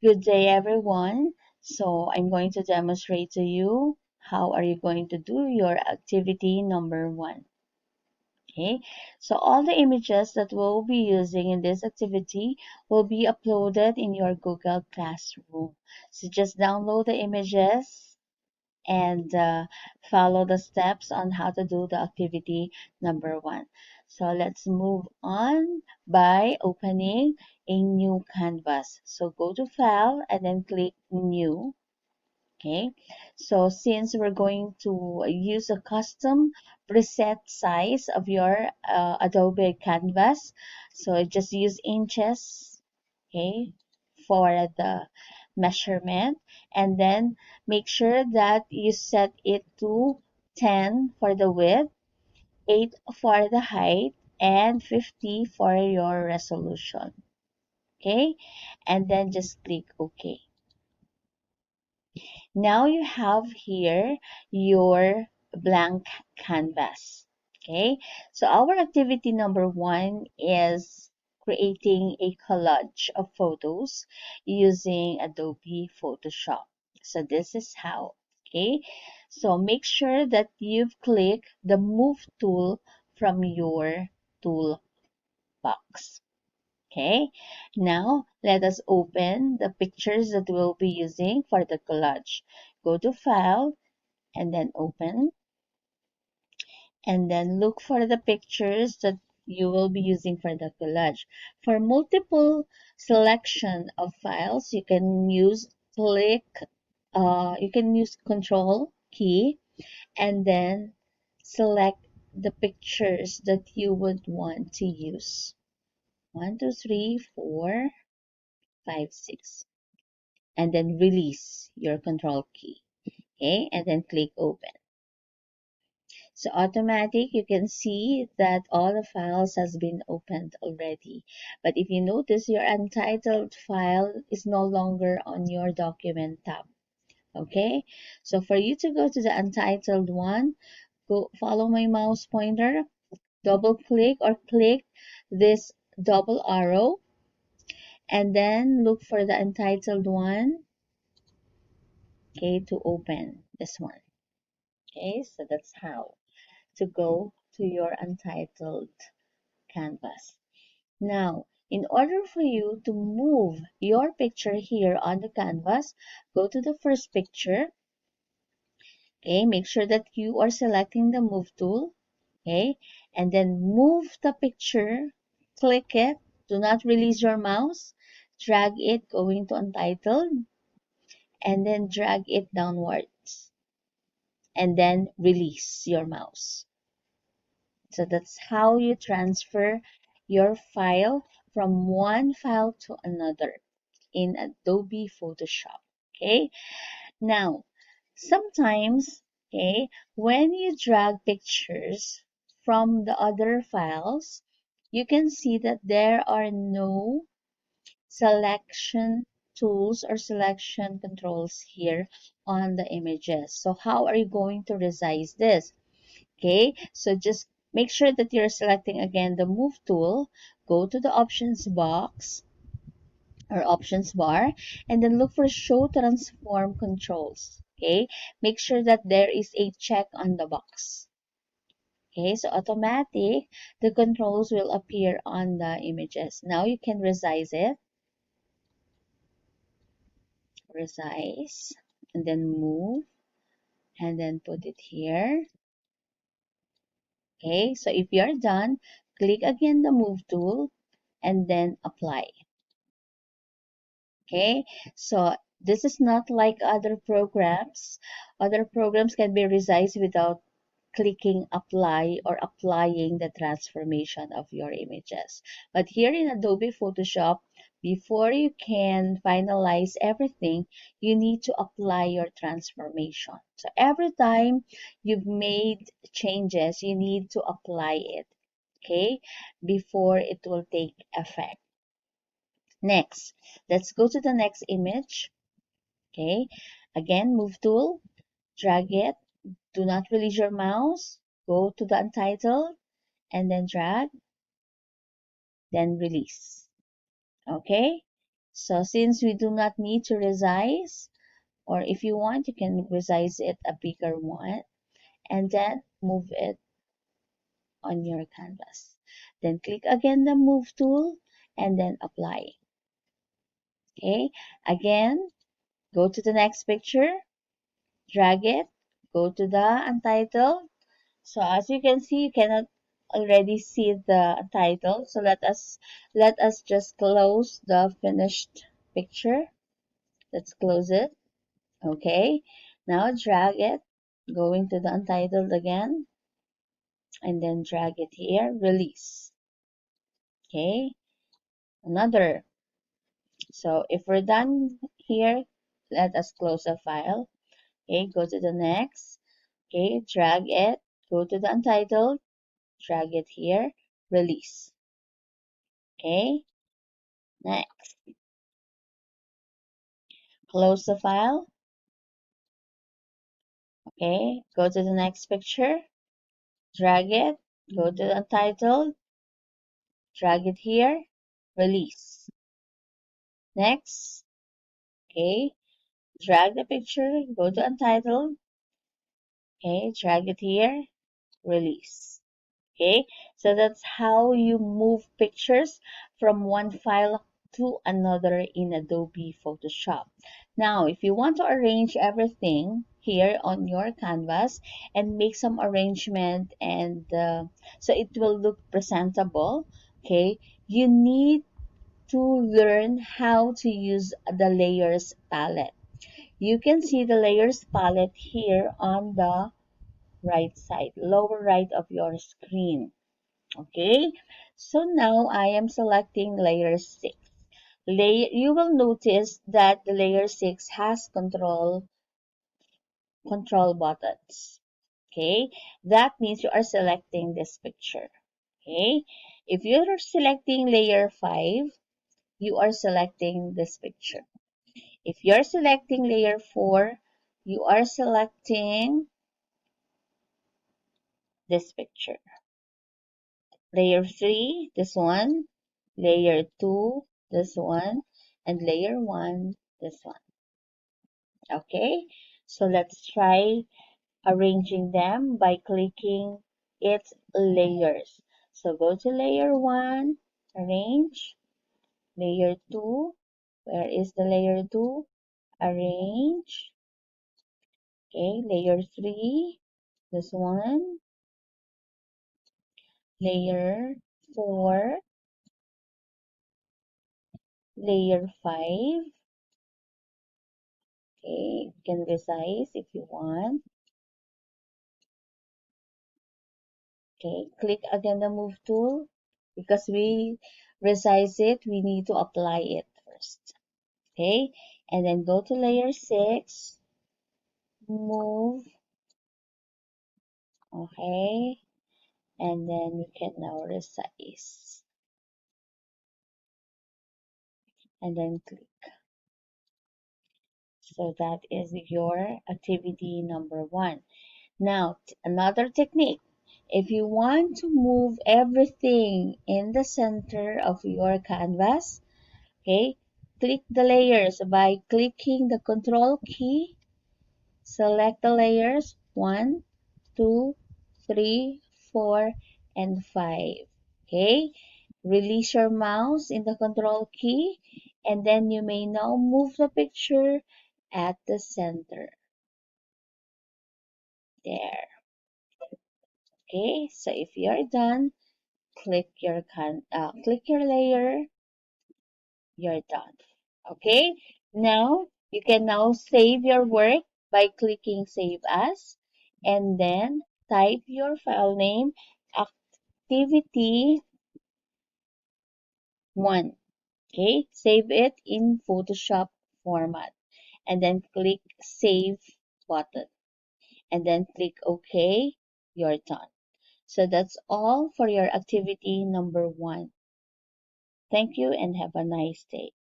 Good day, everyone. So I'm going to demonstrate to you how are you going to do your activity number one. Okay, so all the images that we'll be using in this activity will be uploaded in your Google Classroom. So just download the images and follow the steps on how to do the activity number one. So let's move on by opening a new canvas. So go to File and then click New. Okay, so since we're going to use a custom preset size of your Adobe canvas, so just use inches, okay, for the measurement, and then make sure that you set it to 10 for the width, 8 for the height, and 50 for your resolution. Okay, and then just click OK. Now you have here your blank canvas. Okay, so our activity number one is creating a collage of photos using Adobe Photoshop. So this is how. Okay, so make sure that you've clicked the move tool from your toolbox. Okay, now let us open the pictures that we'll be using for the collage. Go to File and then Open, and then look for the pictures that you will be using for the collage. For multiple selection of files, you can use Control key and then select the pictures that you would want to use. 1, 2, 3, 4, 5, 6, and then release your control key. Okay, and then click open. So automatic, you can see that all the files has been opened already. But if you notice, your untitled file is no longer on your document tab. Okay, so for you to go to the untitled one, go follow my mouse pointer, double click or click this double arrow, and then look for the untitled one, okay, to open this one. Okay, so that's how to go to your untitled canvas. Now, in order for you to move your picture here on the canvas, go to the first picture. Okay, make sure that you are selecting the move tool. Okay, and then move the picture, click it, do not release your mouse, drag it going to untitled, and then drag it downwards, and then release your mouse. So that's how you transfer your file from one file to another in Adobe Photoshop. Okay, now sometimes, okay, when you drag pictures from the other files, you can see that there are no selection tools or selection controls here on the images. So how are you going to resize this? Okay, so just make sure that you're selecting again the move tool, go to the options box or options bar, and then look for show transform controls. Okay, make sure that there is a check on the box. Okay, so automatic, the controls will appear on the images. Now you can resize it, resize, and then move, and then put it here. Okay, so if you're done, click again the move tool and then apply. Okay, so this is not like other programs. Other programs can be resized without clicking apply or applying the transformation of your images. But here in Adobe Photoshop, before you can finalize everything, you need to apply your transformation. So every time you've made changes, you need to apply it, okay, before it will take effect. Next, let's go to the next image. Okay, again, move tool, drag it, do not release your mouse, go to the untitled, and then drag, then release. Okay, So since we do not need to resize, or if you want, you can resize it a bigger one, and then move it on your canvas. Then click again the move tool and then apply. Okay, again, go to the next picture, drag it, go to the untitled. So as you can see, you cannot already see the title. So let us just close the finished picture. Let's close it. Okay. Now drag it, going to the untitled again, and then drag it here, release. Okay. Another. So if we're done here, let us close the file. Okay, go to the next. Okay, drag it, go to the untitled, drag it here, release. Okay, next. Close the file. Okay, go to the next picture, drag it, go to the untitled, drag it here, release. Next. Okay, drag the picture, go to untitled. Okay, drag it here, release. Okay, so that's how you move pictures from one file to another in Adobe Photoshop. Now, if you want to arrange everything here on your canvas and make some arrangement, and so it will look presentable, okay, you need to learn how to use the layers palette. You can see the layers palette here on the right side, lower right of your screen. Okay, so now I am selecting layer 6. You will notice that the layer 6 has control buttons. Okay, that means you are selecting this picture. Okay, if you are selecting layer 5, you are selecting this picture. If you're selecting layer 4, you are selecting this picture. Layer 3, this one. Layer 2, this one. And layer 1, this one. Okay, so let's try arranging them by clicking its layers. So go to layer 1, arrange. Layer 2, where is the layer 2? Arrange. Okay, layer 3, this one. Layer 4, layer 5. Okay, you can resize if you want. Okay, click again the move tool. Because we resize it, we need to apply it first. Okay, and then go to layer 6, move. Okay, and then you can now resize. And then click. So that is your activity number 1. Now, another technique. If you want to move everything in the center of your canvas, okay, click the layers by clicking the control key. Select the layers 1, 2, 3, 4, and 5. Okay, release your mouse in the control key, and then you may now move the picture at the center. There. Okay, so if you're done, click your layer, you're done. Okay, now you can now save your work by clicking save as, and then type your file name activity 1. Okay, save it in Photoshop format, and then click save button, and then click OK. You're done. So that's all for your activity number 1. Thank you and have a nice day.